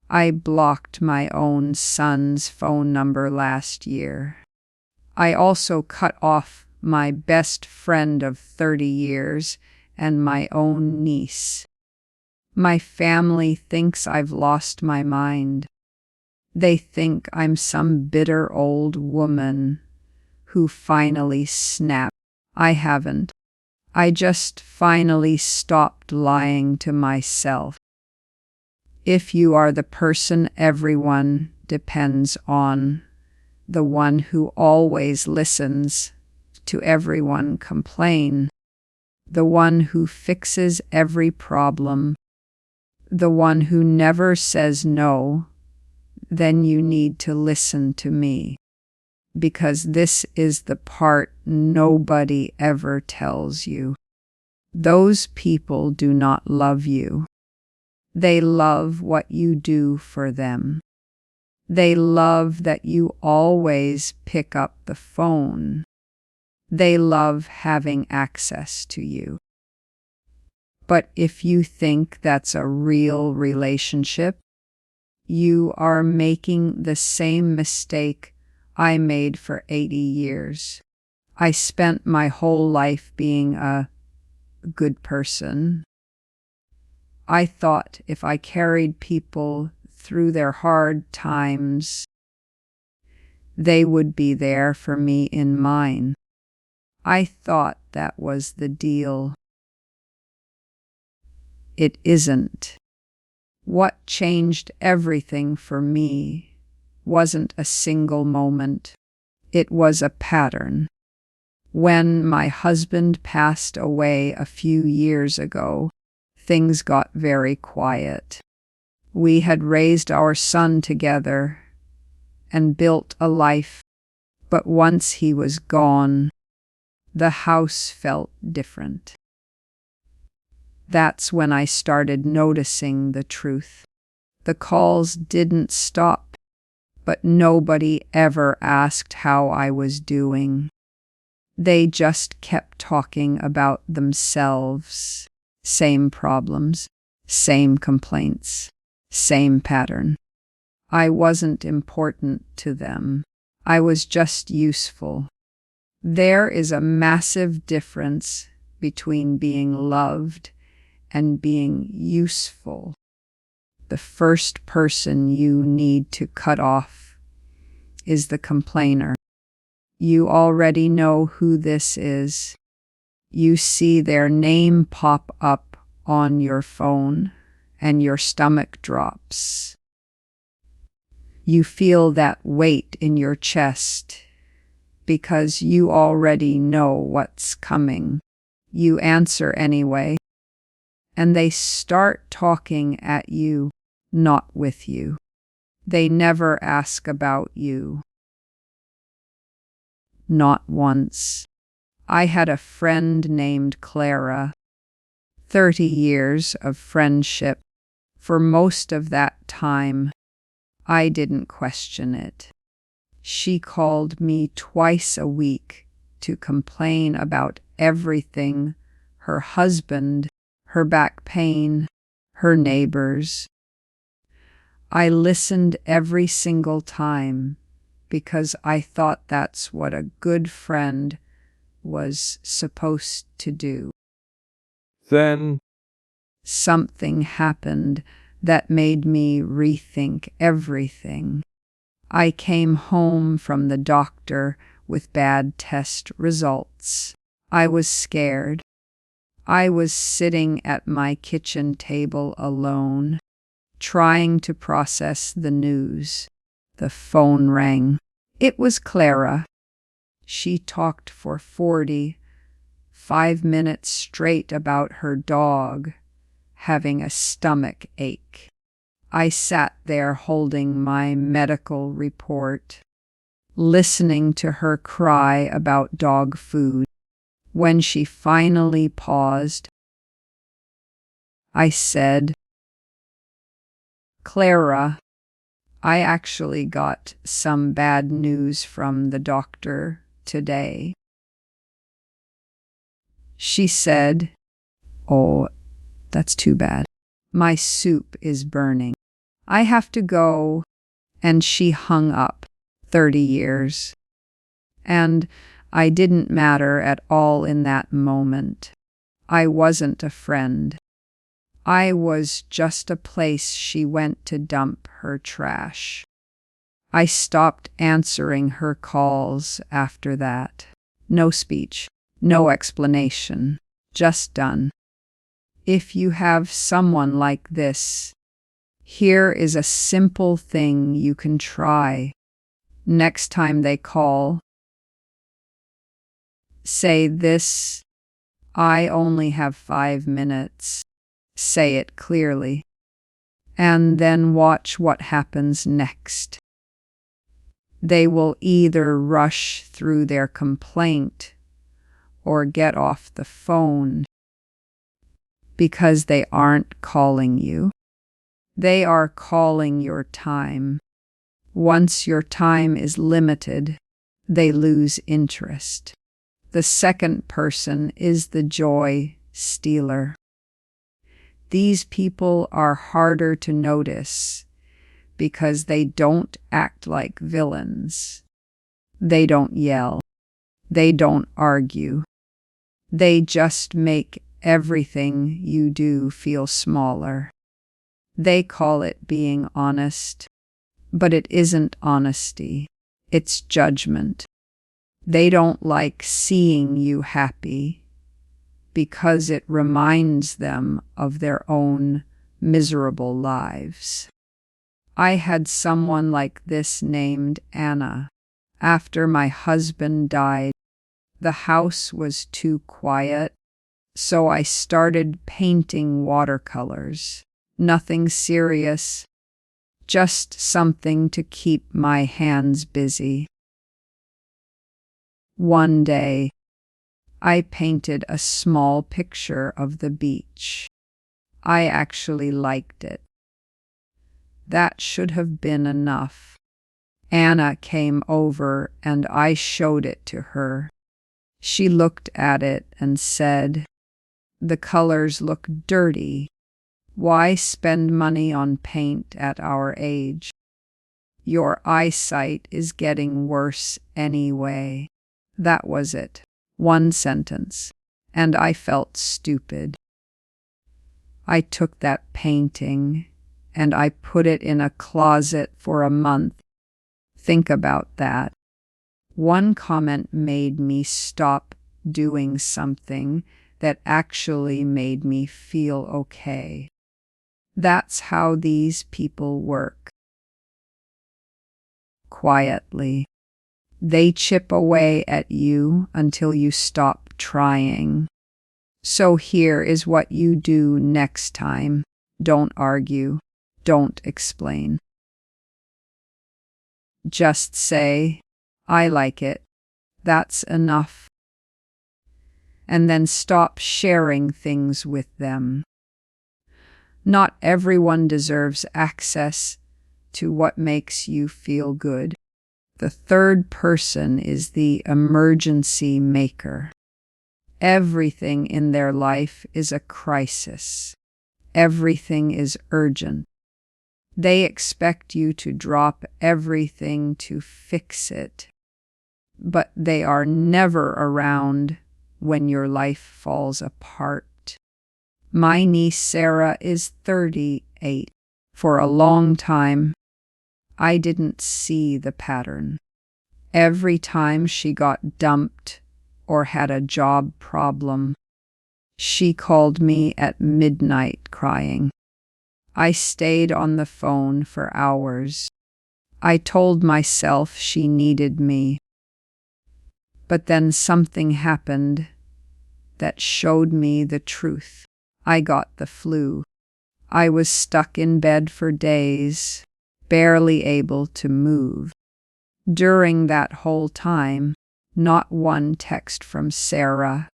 I blocked my own son's phone number last year. I also cut off my best friend of 30 years and my own niece. My family thinks I've lost my mind. They think I'm some bitter old woman who finally snapped. I haven't. I just finally stopped lying to myself. If you are the person everyone depends on, the one who always listens to everyone complain, the one who fixes every problem, the one who never says no, then you need to listen to me. Because this is the part nobody ever tells you. Those people do not love you. They love what you do for them. They love that you always pick up the phone. They love having access to you. But if you think that's a real relationship, you are making the same mistake I made for 80 years. I spent my whole life being a good person. I thought if I carried people through their hard times, they would be there for me in mine. I thought that was the deal. It isn't. What changed everything for me wasn't a single moment. It was a pattern. When my husband passed away a few years ago, things got very quiet. We had raised our son together and built a life, but once he was gone, the house felt different. That's when I started noticing the truth. The calls didn't stop, but nobody ever asked how I was doing. They just kept talking about themselves. Same problems, same complaints, same pattern. I wasn't important to them. I was just useful. There is a massive difference between being loved and being useful. The first person you need to cut off is the complainer. You already know who this is. You see their name pop up on your phone and your stomach drops. You feel that weight in your chest because you already know what's coming. You answer anyway, and they start talking at you, not with you. They never ask about you. Not once. I had a friend named Clara. 30 years of friendship. For most of that time, I didn't question it. She called me twice a week to complain about everything: her husband, her back pain, her neighbors. I listened every single time because I thought that's what a good friend was supposed to do. Then something happened that made me rethink everything. I came home from the doctor with bad test results. I was scared. I was sitting at my kitchen table alone, trying to process the news. The phone rang. It was Clara. She talked for 45 minutes straight about her dog having a stomach ache. I sat there holding my medical report, listening to her cry about dog food. When she finally paused, I said, "Clara, I actually got some bad news from the doctor today." She said, "Oh, that's too bad. My soup is burning." I have to go. And she hung up. 30 years. And I didn't matter at all in that moment. I wasn't a friend. I was just a place she went to dump her trash. I stopped answering her calls after that. No speech, no explanation, just done. If you have someone like this, here is a simple thing you can try. Next time they call, say this: I only have 5 minutes. Say it clearly. And then watch what happens next. They will either rush through their complaint or get off the phone because they aren't calling you. They are calling your time. Once your time is limited, they lose interest. The second person is the joy stealer. These people are harder to notice because they don't act like villains. They don't yell. They don't argue. They just make everything you do feel smaller. They call it being honest, but it isn't honesty. It's judgment. They don't like seeing you happy because it reminds them of their own miserable lives. I had someone like this named Anna. After my husband died, the house was too quiet, so I started painting watercolors. Nothing serious, just something to keep my hands busy. One day, I painted a small picture of the beach. I actually liked it. That should have been enough. Anna came over and I showed it to her. She looked at it and said, "The colors look dirty. Why spend money on paint at our age? Your eyesight is getting worse anyway." That was it. One sentence. And I felt stupid. I took that painting and I put it in a closet for a month. Think about that. One comment made me stop doing something that actually made me feel okay. That's how these people work. Quietly. They chip away at you until you stop trying. So here is what you do next time. Don't argue. Don't explain. Just say, "I like it." That's enough. And then stop sharing things with them. Not everyone deserves access to what makes you feel good. The third person is the emergency maker. Everything in their life is a crisis. Everything is urgent. They expect you to drop everything to fix it, but they are never around when your life falls apart. My niece Sarah is 38. For a long time, I didn't see the pattern. Every time she got dumped or had a job problem, she called me at midnight crying. I stayed on the phone for hours. I told myself she needed me. But then something happened that showed me the truth. I got the flu. I was stuck in bed for days, barely able to move. During that whole time, not one text from Sarah.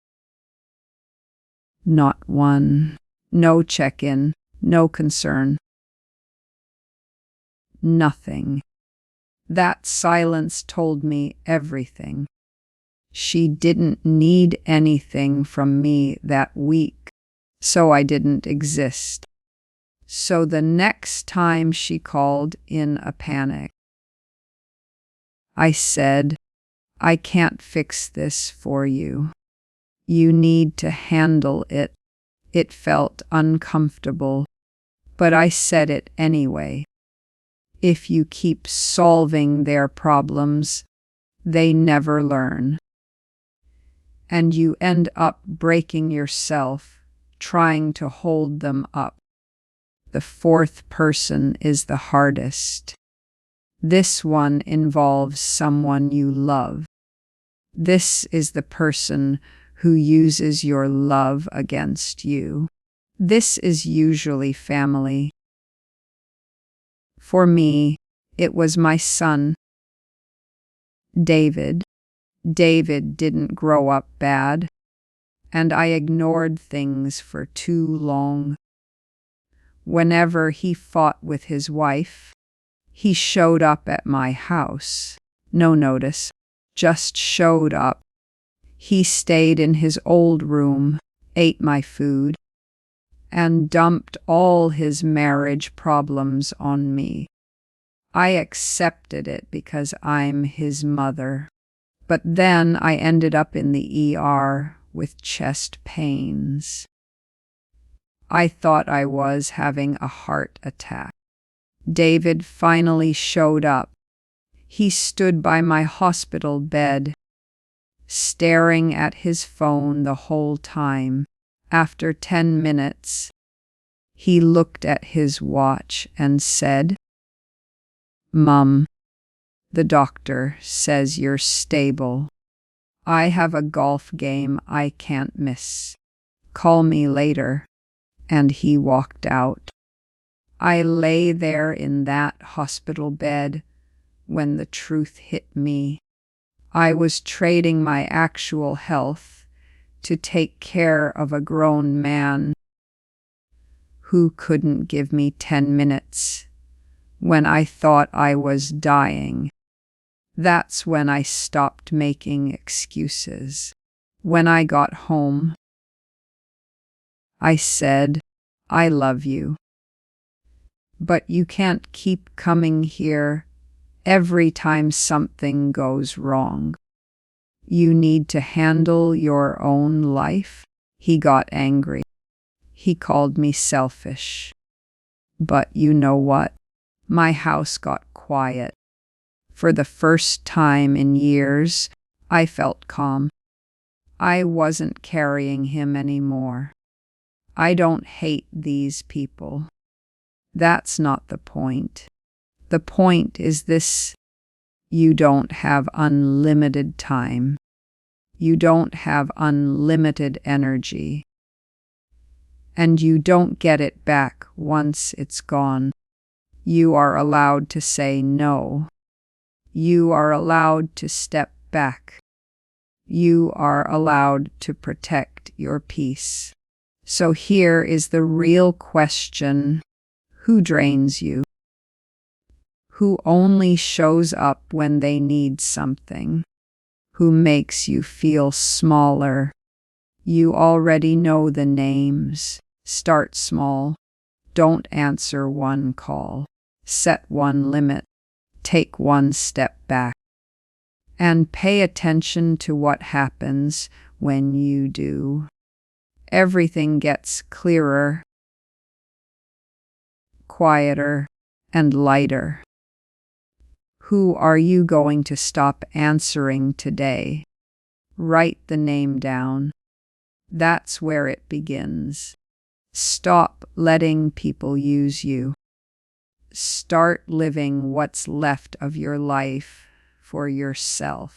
Not one. No check-in, no concern. Nothing. That silence told me everything. She didn't need anything from me that week, so I didn't exist. So the next time she called in a panic, I said, I can't fix this for you. You need to handle it. It felt uncomfortable, but I said it anyway. If you keep solving their problems, they never learn. And you end up breaking yourself trying to hold them up. The fourth person is the hardest. This one involves someone you love. This is the person who uses your love against you. This is usually family. For me, it was my son, David. David didn't grow up bad, and I ignored things for too long. Whenever he fought with his wife, he showed up at my house. No notice, just showed up. He stayed in his old room, ate my food, and dumped all his marriage problems on me. I accepted it because I'm his mother. But then I ended up in the ER with chest pains. I thought I was having a heart attack. David finally showed up. He stood by my hospital bed, staring at his phone the whole time. After 10 minutes, he looked at his watch and said, "Mom, the doctor says you're stable. I have a golf game I can't miss. Call me later." And he walked out. I lay there in that hospital bed when the truth hit me. I was trading my actual health to take care of a grown man who couldn't give me 10 minutes when I thought I was dying. That's when I stopped making excuses. When I got home, I said, "I love you, but you can't keep coming here every time something goes wrong. You need to handle your own life." He got angry. He called me selfish. But you know what? My house got quiet. For the first time in years, I felt calm. I wasn't carrying him anymore. I don't hate these people. That's not the point. The point is this: you don't have unlimited time. You don't have unlimited energy. And you don't get it back once it's gone. You are allowed to say no. You are allowed to step back. You are allowed to protect your peace. So here is the real question: who drains you? Who only shows up when they need something? Who makes you feel smaller? You already know the names. Start small. Don't answer one call. Set one limit. Take one step back. And pay attention to what happens when you do. Everything gets clearer, quieter, and lighter. Who are you going to stop answering today? Write the name down. That's where it begins. Stop letting people use you. Start living what's left of your life for yourself.